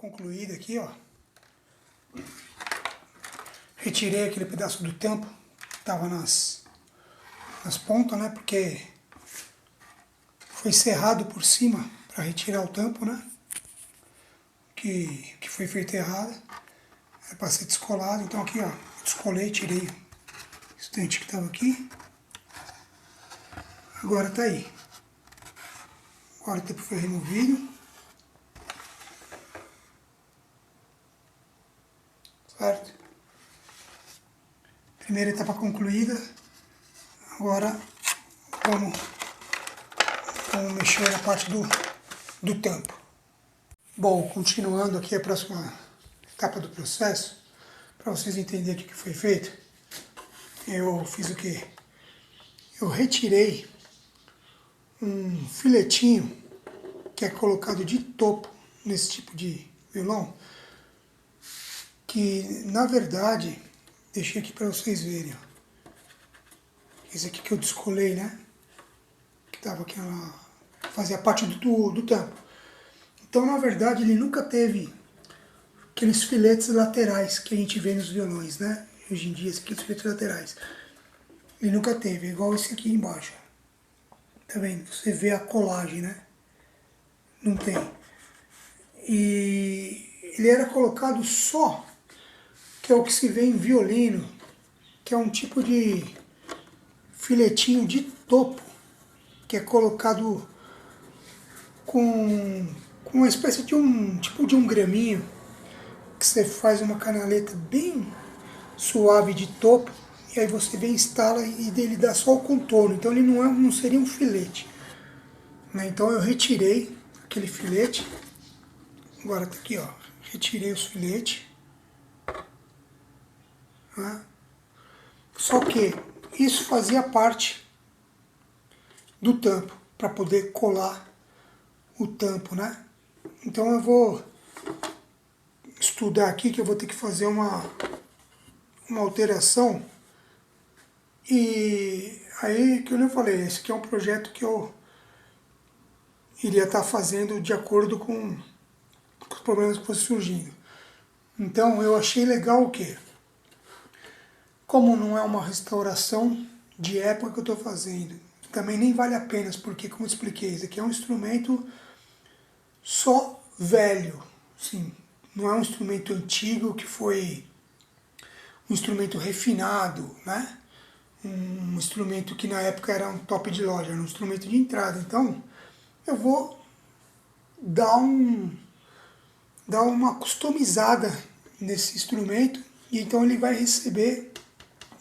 concluída aqui, ó. Retirei aquele pedaço do tampo que estava nas pontas, né? Porque foi serrado por cima para retirar o tampo, né? Que foi feito errado. É para ser descolado. Então aqui, ó, descolei, tirei o estante que estava aqui. Agora tá aí. Agora o tampo foi removido. Certo? Primeira etapa concluída. Agora vamos mexer na parte do tampo. Bom, continuando aqui a próxima etapa do processo, para vocês entenderem o que foi feito, eu fiz o quê? Eu retirei um filetinho que é colocado de topo nesse tipo de violão, que na verdade, deixei aqui para vocês verem, ó. Esse aqui que eu descolei, né? Que tava aqui, fazia parte do tampo. Então, na verdade, ele nunca teve aqueles filetes laterais que a gente vê nos violões, né? Hoje em dia, aqueles filetes laterais. Ele nunca teve, igual esse aqui embaixo. Tá vendo? Você vê a colagem, né? Não tem. E ele era colocado só, que é o que se vê em violino, que é um tipo de filetinho de topo, que é colocado com uma espécie de tipo de um graminho, que você faz uma canaleta bem suave de topo, e aí você vem, instala e ele dá só o contorno. Então ele não seria um filete, né? Então eu retirei aquele filete. Agora tá aqui, ó. Retirei os filetes. Né? Só que isso fazia parte do tampo, para poder colar o tampo, né? Então eu vou estudar aqui, que eu vou ter que fazer uma alteração. E aí, que eu falei, esse aqui é um projeto que eu iria estar fazendo de acordo com os problemas que fossem surgindo. Então eu achei legal o quê? Como não é uma restauração de época que eu estou fazendo, também nem vale a pena, porque, como eu expliquei, isso aqui é um instrumento só velho, sim. Não é um instrumento antigo que foi um instrumento refinado, né? Um instrumento que na época era um top de loja, era um instrumento de entrada. Então, eu vou dar uma customizada nesse instrumento, e então ele vai receber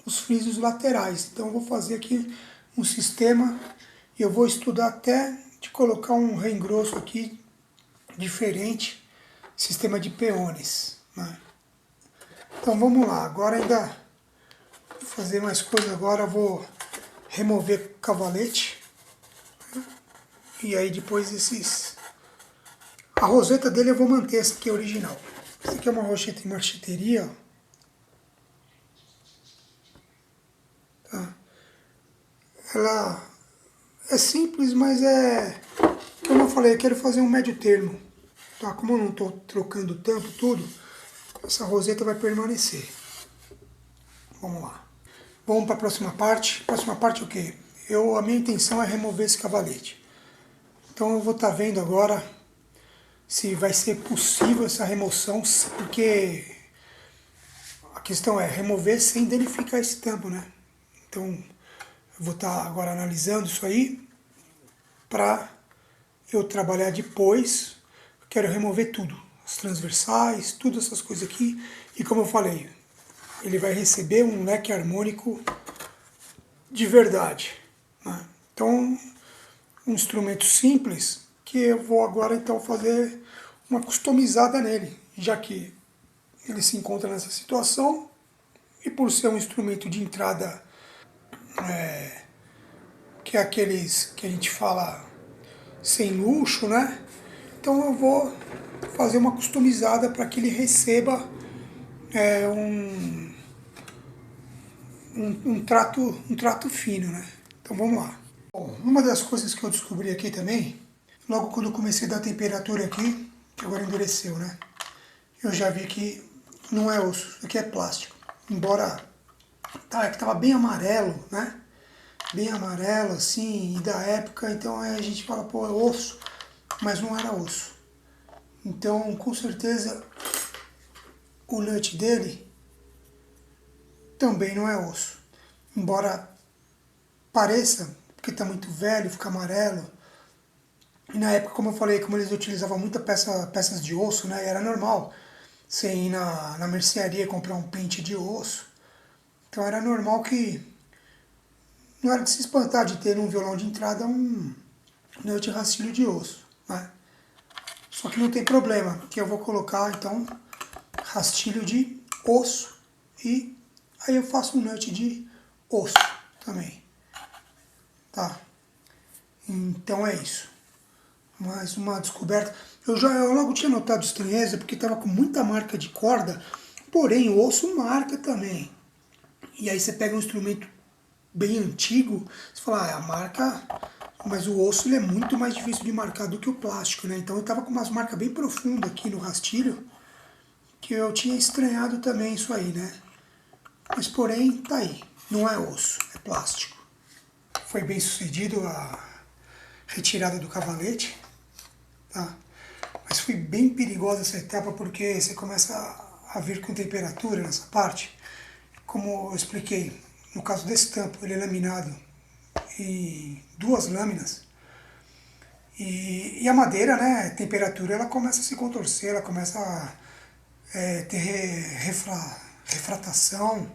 os frisos laterais. Então eu vou fazer aqui um sistema, e eu vou estudar até de colocar um reengrosso aqui diferente, sistema de peões, né? Então vamos lá, agora ainda vou fazer mais coisa. Agora eu vou remover cavalete, né? E aí depois a roseta dele eu vou manter essa aqui original. Essa aqui é uma roseta em marcheteria, ó. Tá? Ela é simples, mas como eu falei, eu quero fazer um médio termo. Tá? Como eu não estou trocando o tampo tudo, essa roseta vai permanecer. Vamos lá. Vamos para a próxima parte. Próxima parte é o quê? A minha intenção é remover esse cavalete. Então eu vou estar vendo agora se vai ser possível essa remoção, porque a questão é remover sem danificar esse tampo, né? Então eu vou estar agora analisando isso aí para eu trabalhar depois. Eu quero remover tudo, as transversais, tudo essas coisas aqui. E como eu falei, ele vai receber um leque harmônico de verdade, né? Então, um instrumento simples que eu vou agora então fazer uma customizada nele, já que ele se encontra nessa situação, e por ser um instrumento de entrada, que é aqueles que a gente fala sem luxo, né? Então eu vou fazer uma customizada para que ele receba um trato fino, né? Então vamos lá. Bom, uma das coisas que eu descobri aqui também, logo quando eu comecei a dar temperatura aqui, que agora endureceu, né? eu já vi que não é osso, isso aqui é plástico. Embora é que tava bem amarelo, né? Bem amarelo, assim, e da época, então a gente fala, pô, é osso, mas não era osso. Então, com certeza, o nut dele também não é osso. Embora pareça, porque tá muito velho, fica amarelo. E na época, como eu falei, como eles utilizavam muita peças de osso, né? Era normal você ir na mercearia comprar um pente de osso. Então era normal que não era de se espantar de ter num violão de entrada um nut rastilho de osso, né? Só que não tem problema, que eu vou colocar então rastilho de osso e aí eu faço um nut de osso também, tá? Então é isso. Mais uma descoberta. Eu logo tinha notado estranheza porque estava com muita marca de corda, porém o osso marca também. E aí você pega um instrumento bem antigo, você fala, a marca, mas o osso ele é muito mais difícil de marcar do que o plástico, né? Então eu estava com umas marcas bem profundas aqui no rastilho, que eu tinha estranhado também isso aí, né? Mas porém, tá aí, não é osso, é plástico. Foi bem sucedido a retirada do cavalete, tá? Mas foi bem perigosa essa etapa porque você começa a vir com temperatura nessa parte. Como eu expliquei, no caso desse tampo, ele é laminado em 2 lâminas. E a madeira, né, a temperatura, ela começa a se contorcer, ela começa a ter refratação,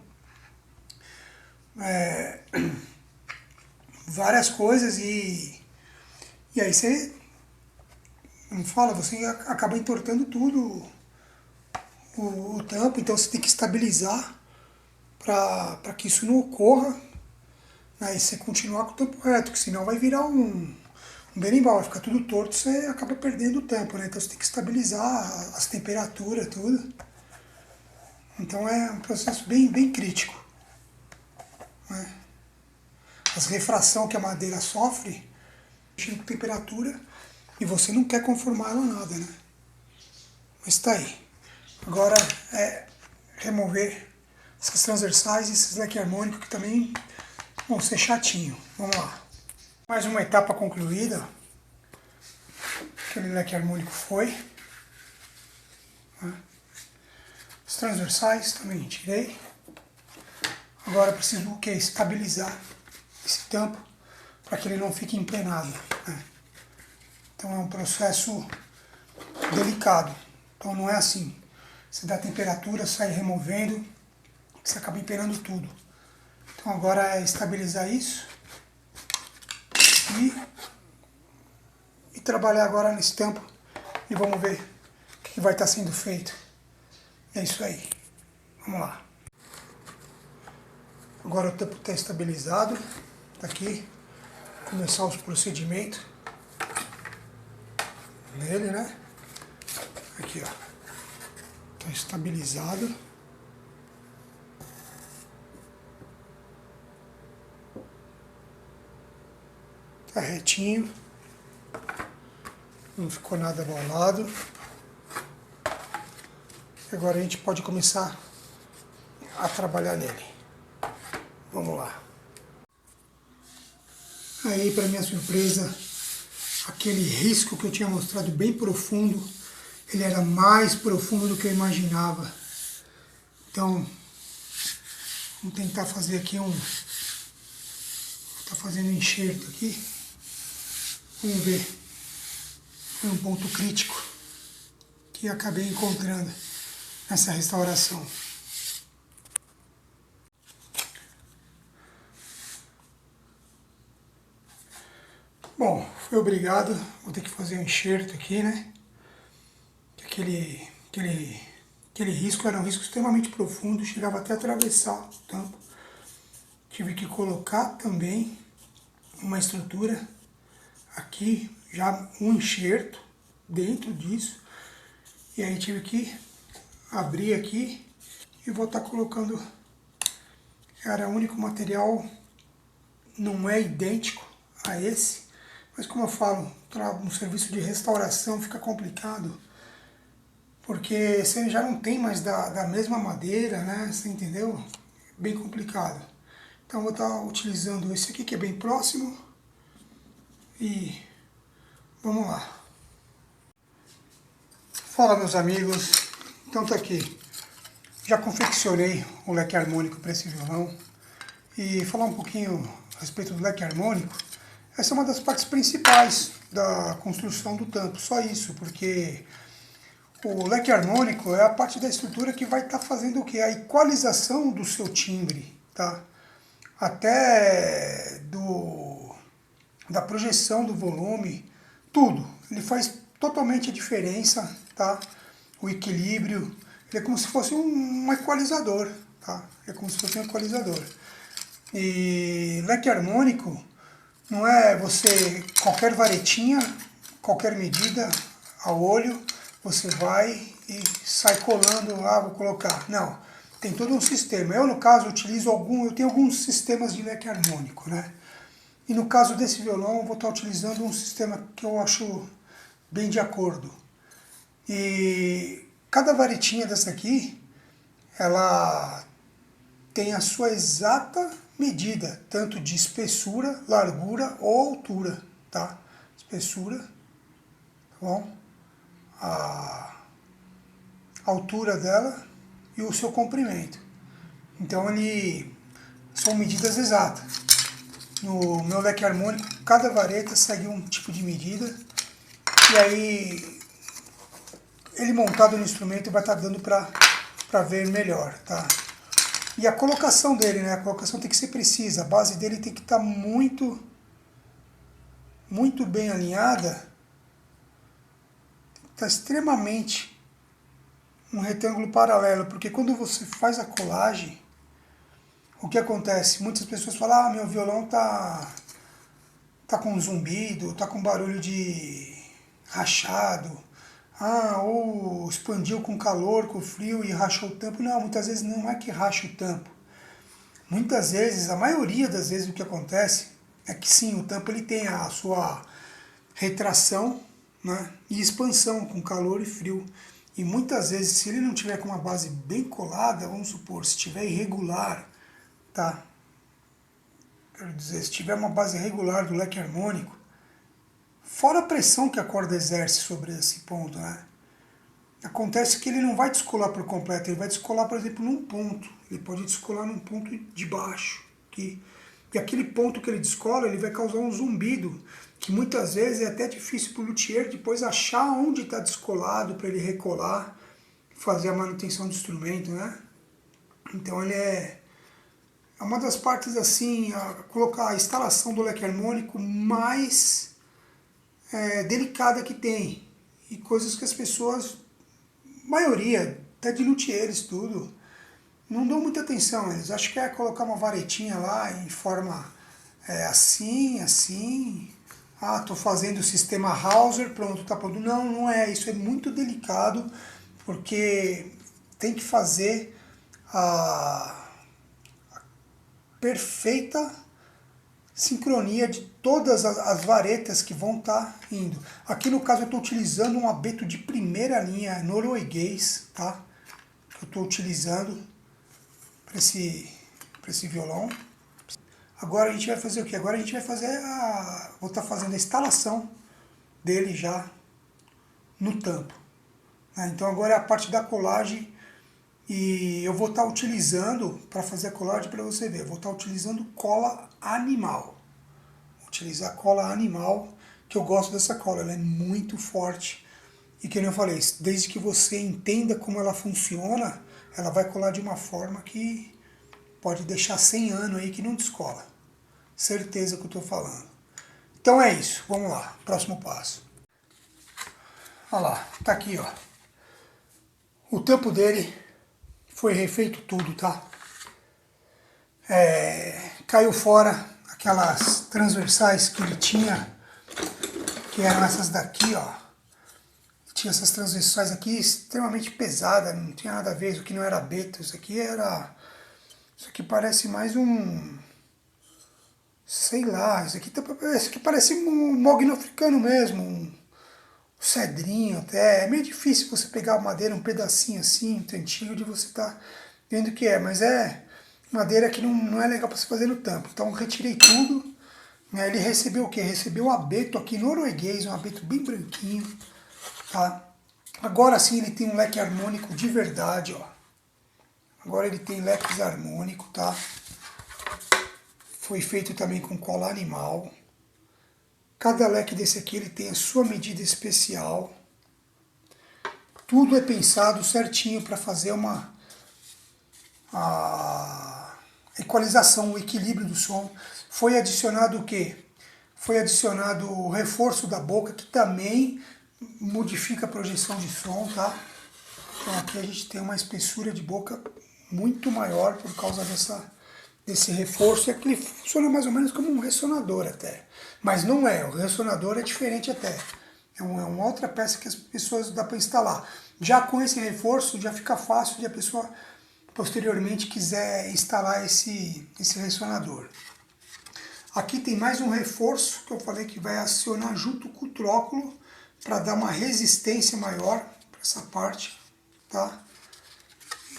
várias coisas e aí você, não fala, você acaba entortando tudo o tampo, então você tem que estabilizar para que isso não ocorra, né, e você continuar com o tampo reto, que senão vai virar um berimbau, vai ficar tudo torto, você acaba perdendo o tampo, né? Então você tem que estabilizar as temperaturas, tudo. Então é um processo bem crítico, né? As refração que a madeira sofre, mexendo com temperatura, e você não quer conformar ela a nada, né? Mas tá aí. Agora é remover essas transversais e esses leque harmônicos que também vão ser chatinho. Vamos lá. Mais uma etapa concluída. Aquele leque harmônico foi. Os transversais também tirei. Agora eu preciso o quê? Estabilizar esse tampo para que ele não fique empenado, né? Então é um processo delicado. Então não é assim. Você dá temperatura, sai removendo, você acaba empenando tudo. Então agora é estabilizar isso e trabalhar agora nesse tampo e vamos ver o que vai estar sendo feito. É isso aí. Vamos lá. Agora o tampo está estabilizado. Tá aqui. Começar os procedimentos nele, né? Aqui, ó. Tá estabilizado. Tá retinho. Não ficou nada abaulado. Agora a gente pode começar a trabalhar nele. Vamos lá. Aí, para minha surpresa, aquele risco que eu tinha mostrado bem profundo, ele era mais profundo do que eu imaginava. Então, vamos tentar fazer aqui tá fazendo um enxerto aqui. Vamos ver. Foi um ponto crítico que acabei encontrando nessa restauração. Bom, foi obrigado. Vou ter que fazer um enxerto aqui, né? Aquele risco era um risco extremamente profundo, chegava até a atravessar o tampo. Tive que colocar também uma estrutura aqui, já um enxerto dentro disso. E aí tive que abrir aqui e vou estar colocando. Era o único material, não é idêntico a esse, mas como eu falo, no serviço de restauração fica complicado porque você já não tem mais da mesma madeira, né? Você entendeu? Bem complicado. Então vou estar utilizando esse aqui que é bem próximo e vamos lá. Fala, meus amigos, então tá aqui. Já confeccionei o leque harmônico para esse violão e falar um pouquinho a respeito do leque harmônico. Essa é uma das partes principais da construção do tampo, só isso, porque o leque harmônico é a parte da estrutura que vai estar fazendo o quê? A equalização do seu timbre, tá? Até da projeção do volume, tudo. Ele faz totalmente a diferença, tá? O equilíbrio, ele é como se fosse um equalizador, tá? É como se fosse um equalizador. E leque harmônico não é você, qualquer varetinha, qualquer medida ao olho, você vai e sai colando, vou colocar. Não, tem todo um sistema. Eu, no caso, eu tenho alguns sistemas de leque harmônico, né? E no caso desse violão, eu vou estar utilizando um sistema que eu acho bem de acordo. E cada varetinha dessa aqui, ela tem a sua exata medida, tanto de espessura, largura ou altura, tá? Espessura, tá bom? A altura dela e o seu comprimento. Então são medidas exatas. No meu leque harmônico, cada vareta segue um tipo de medida e aí ele montado no instrumento vai estar dando para ver melhor, tá? E a colocação dele, né? A colocação tem que ser precisa, a base dele tem que estar muito bem alinhada, está extremamente um retângulo paralelo, porque quando você faz a colagem, o que acontece? Muitas pessoas falam, meu violão tá com zumbido, tá com barulho de rachado, ou expandiu com calor, com frio e rachou o tampo. Não, muitas vezes não é que racha o tampo. Muitas vezes, a maioria das vezes o que acontece é que sim, o tampo ele tem a sua retração, né, e expansão com calor e frio. E muitas vezes, se ele não tiver com uma base bem colada, vamos supor, se estiver irregular, tá? Quero dizer, se tiver uma base regular do leque harmônico, fora a pressão que a corda exerce sobre esse ponto, né? Acontece que ele não vai descolar por completo, ele vai descolar, por exemplo, num ponto. Ele pode descolar num ponto de baixo. E aquele ponto que ele descola, ele vai causar um zumbido, que muitas vezes é até difícil para o luthier depois achar onde está descolado para ele recolar, fazer a manutenção do instrumento, né? Então ele é uma das partes assim, colocar a instalação do leque harmônico mais delicada que tem. E coisas que as pessoas, maioria, até de luthiers, tudo, não dão muita atenção. Eles acham que é colocar uma varetinha lá em forma assim, assim. Tô fazendo o sistema Hauser, pronto, tá pronto. Não, não é. Isso é muito delicado, porque tem que fazer a perfeita sincronia de todas as varetas que vão estar indo. Aqui no caso eu estou utilizando um abeto de primeira linha norueguês, tá? Que eu estou utilizando para esse violão. Agora a gente vai fazer o que? Agora a gente vai fazer vou estar fazendo a instalação dele já no tampo, né? Então agora é a parte da colagem e eu vou estar utilizando, para fazer a colagem para você ver, eu vou estar utilizando cola animal. Vou utilizar cola animal, que eu gosto dessa cola, ela é muito forte. E que nem eu falei, desde que você entenda como ela funciona, ela vai colar de uma forma que pode deixar 100 anos aí que não descola. Certeza que eu estou falando. Então é isso, vamos lá, próximo passo. Olha lá, tá aqui, ó. O tampo dele foi refeito tudo, tá? Caiu fora aquelas transversais que ele tinha, que eram essas daqui, ó. Tinha essas transversais aqui extremamente pesadas, não tinha nada a ver, isso aqui não era abeto, isso aqui parece mais um, sei lá, isso aqui parece um mogno africano mesmo, cedrinho até. É meio difícil você pegar a madeira, um pedacinho assim, um tantinho de você tá vendo o que é, mas é madeira que não é legal para se fazer no tampo. Então retirei tudo, né? Ele recebeu o quê? Recebeu o abeto aqui norueguês, um abeto bem branquinho, tá? Agora sim ele tem um leque harmônico de verdade, ó. Agora ele tem leques harmônico, tá? Foi feito também com cola animal. Cada leque desse aqui ele tem a sua medida especial. Tudo é pensado certinho para fazer a equalização, o equilíbrio do som. Foi adicionado o quê? Foi adicionado o reforço da boca, que também modifica a projeção de som, tá? Então aqui a gente tem uma espessura de boca muito maior por causa desse reforço. E aqui ele funciona mais ou menos como um ressonador até. Mas não é, o ressonador é diferente até. É uma outra peça que as pessoas dá para instalar. Já com esse reforço já fica fácil de a pessoa posteriormente quiser instalar esse ressonador. Aqui tem mais um reforço que eu falei que vai acionar junto com o tróculo para dar uma resistência maior para essa parte, tá?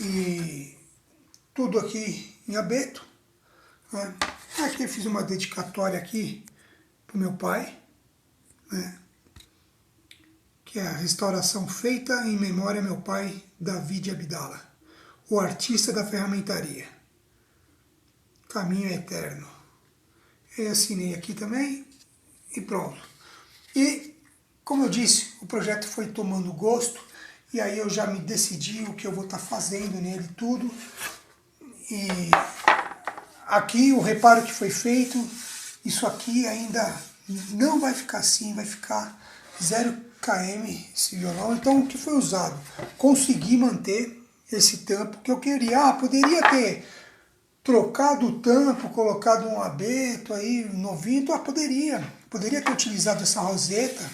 E tudo aqui em abeto, né? Aqui eu fiz uma dedicatória aqui para o meu pai, né? Que é a restauração feita em memória ao meu pai, David Abdala, o artista da ferramentaria. Caminho eterno. Eu assinei aqui também e pronto. E, como eu disse, o projeto foi tomando gosto e aí eu já me decidi o que eu vou estar fazendo nele tudo. E aqui o reparo que foi feito, isso aqui ainda não vai ficar assim, vai ficar 0 km esse violão. Então o que foi usado? Consegui manter esse tampo que eu queria. Poderia ter trocado o tampo, colocado um abeto aí, novinho, poderia ter utilizado essa roseta,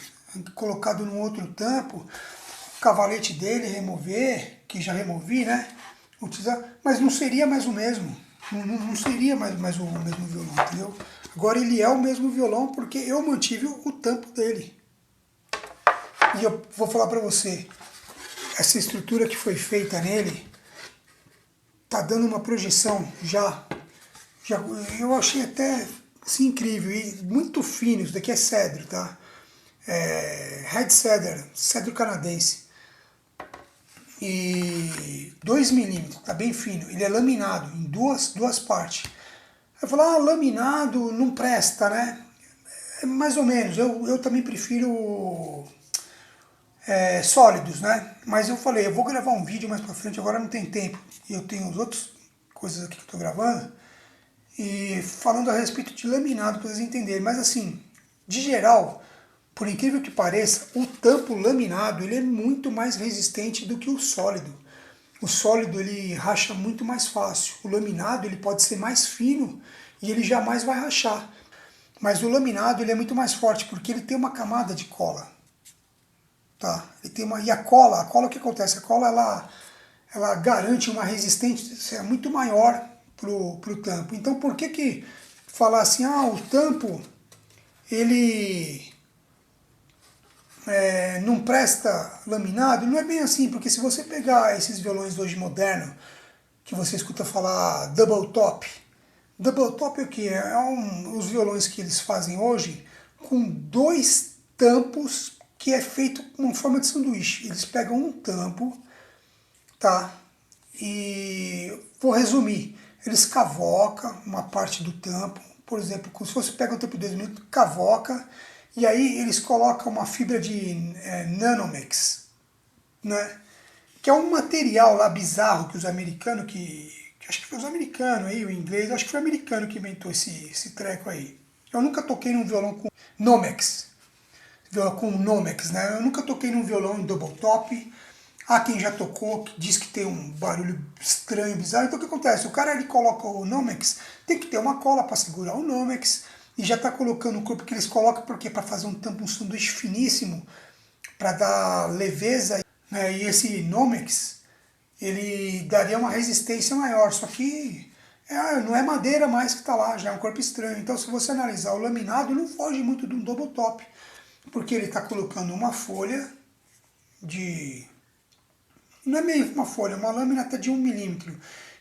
colocado num outro tampo, o cavalete dele remover, que já removi, né? Utilizar, mas não seria mais o mesmo, não seria mais o mesmo violão, entendeu? Agora ele é o mesmo violão porque eu mantive o tampo dele. E eu vou falar para você, essa estrutura que foi feita nele, tá dando uma projeção já eu achei até assim, incrível e muito fino. Isso daqui é cedro, tá? Red Cedar, cedro canadense. E 2 milímetros, tá bem fino. Ele é laminado em duas partes. Eu falo, laminado não presta, né? É mais ou menos. Eu também prefiro sólidos, né? Mas eu falei, eu vou gravar um vídeo mais pra frente, agora não tem tempo. E eu tenho as outras coisas aqui que eu tô gravando. E falando a respeito de laminado, para vocês entenderem. Mas assim, de geral, por incrível que pareça, o tampo laminado ele é muito mais resistente do que o sólido. O sólido ele racha muito mais fácil. O laminado ele pode ser mais fino e ele jamais vai rachar. Mas o laminado ele é muito mais forte porque ele tem uma camada de cola. Tá? Ele tem e a cola o que acontece? A cola ela garante uma resistência muito maior pro tampo. Então por que falar assim, o tampo ele não presta laminado? Não é bem assim, porque se você pegar esses violões hoje modernos, que você escuta falar double top é o que? Os violões que eles fazem hoje com 2 tampos que é feito com forma de sanduíche. Eles pegam um tampo, tá? E vou resumir. Eles cavocam uma parte do tampo, por exemplo, como se você pega um tampo de 2 minutos, cavoca, e aí eles colocam uma fibra de Nanomex, né? Que é um material lá bizarro que os americanos, acho que foi os americanos aí, o inglês, acho que foi o americano que inventou esse treco aí. Eu nunca toquei num violão com Nomex, né? Eu nunca toquei num violão em double top. Há quem já tocou, que diz que tem um barulho estranho, bizarro. Então o que acontece? O cara ele coloca o Nomex, tem que ter uma cola para segurar o Nomex, e já está colocando o corpo que eles colocam, porque para fazer um tampo, um sanduíche finíssimo, para dar leveza, né? E esse Nomex, ele daria uma resistência maior, só que não é madeira mais que está lá, já é um corpo estranho. Então se você analisar o laminado, não foge muito de um double top. porque ele está colocando uma folha de... Não é meio uma folha, é uma lâmina até de 1 milímetro.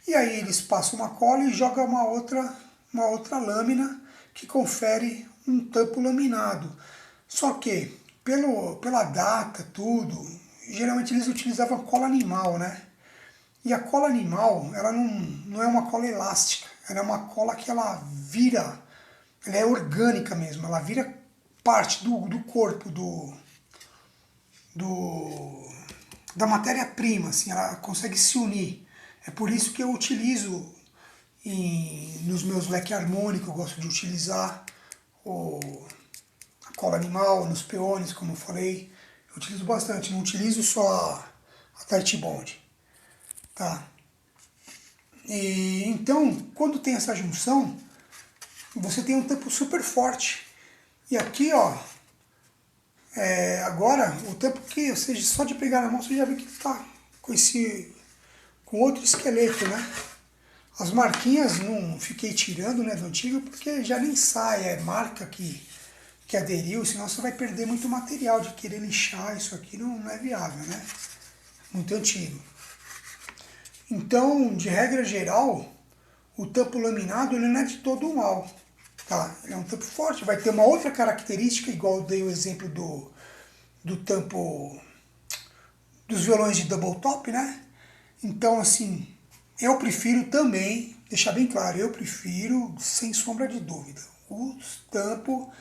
E aí eles passam uma cola e jogam uma outra lâmina que confere um tampo laminado. Só que, pela data, tudo, geralmente eles utilizavam cola animal, né? E a cola animal, ela não é uma cola elástica, ela é uma cola que ela vira, ela é orgânica mesmo, ela vira parte do corpo, da matéria-prima, assim, ela consegue se unir. É por isso que eu utilizo nos meus leque harmônicos, eu gosto de utilizar a cola animal, nos peões, como eu falei. Eu utilizo bastante, não utilizo só a Tight Bond. Tá? E, então, quando tem essa junção, você tem um tampo super forte. E aqui, ó, agora, o tampo que, ou seja, só de pegar na mão, você já vê que tá com outro esqueleto, né? As marquinhas não fiquei tirando, né, do antigo, porque já nem sai, é marca que aderiu, senão você vai perder muito material de querer lixar, isso aqui não é viável, né? Muito antigo. Então, de regra geral, o tampo laminado ele não é de todo mal, tá? Ele é um tampo forte, vai ter uma outra característica, igual eu dei o exemplo do tampo dos violões de double top, né? Então, assim, eu prefiro também, deixar bem claro, eu prefiro, sem sombra de dúvida, o tampo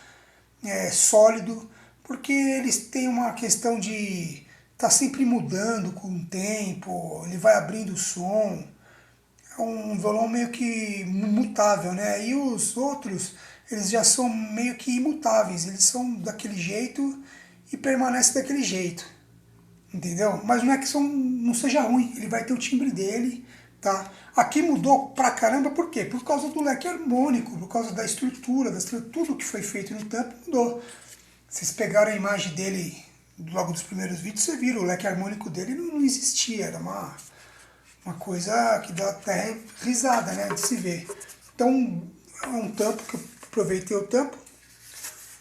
sólido, porque eles têm uma questão de estar sempre mudando com o tempo, ele vai abrindo o som, é um violão meio que mutável, né? E os outros, eles já são meio que imutáveis, eles são daquele jeito e permanecem daquele jeito, entendeu? Mas não é que não seja ruim, ele vai ter o timbre dele, tá? Aqui mudou pra caramba, por quê? Por causa do leque harmônico, por causa da estrutura, tudo que foi feito no tampo mudou. Vocês pegaram a imagem dele logo dos primeiros vídeos, você viram, o leque harmônico dele não existia, era uma coisa que dá até risada, né, de se ver. Então, é um tampo que eu aproveitei o tampo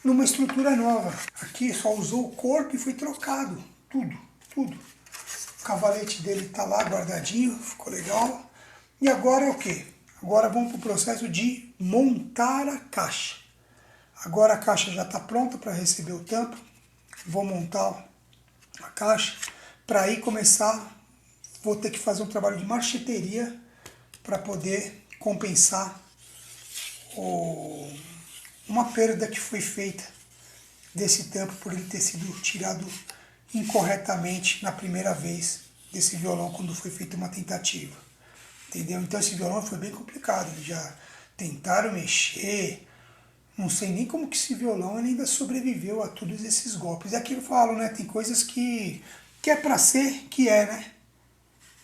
numa estrutura nova. Aqui só usou o corpo e foi trocado, tudo. O cavalete dele tá lá guardadinho, ficou legal. E agora é o quê? Agora vamos para o processo de montar a caixa. Agora a caixa já está pronta para receber o tampo. Vou montar a caixa. Para aí começar, vou ter que fazer um trabalho de marcheteria para poder compensar uma perda que foi feita desse tampo por ele ter sido tirado incorretamente na primeira vez desse violão quando foi feita uma tentativa. Entendeu? Então esse violão foi bem complicado. Eles já tentaram mexer. Não sei nem como que esse violão ele ainda sobreviveu a todos esses golpes. É aquilo que eu falo, né? Tem coisas que é pra ser, que é, né?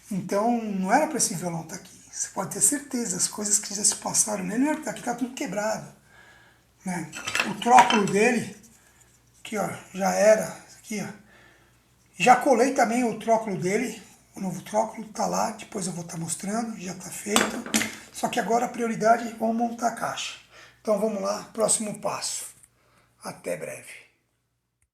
Então não era pra esse violão estar aqui. Você pode ter certeza, as coisas que já se passaram nele não era pra estar aqui, tá tudo quebrado. Né? O tróculo dele, aqui ó, já era, aqui ó. Já colei também o tróculo dele, o novo tróculo tá lá, depois eu vou estar mostrando, já tá feito. Só que agora a prioridade é vamos montar a caixa. Então vamos lá, próximo passo. Até breve.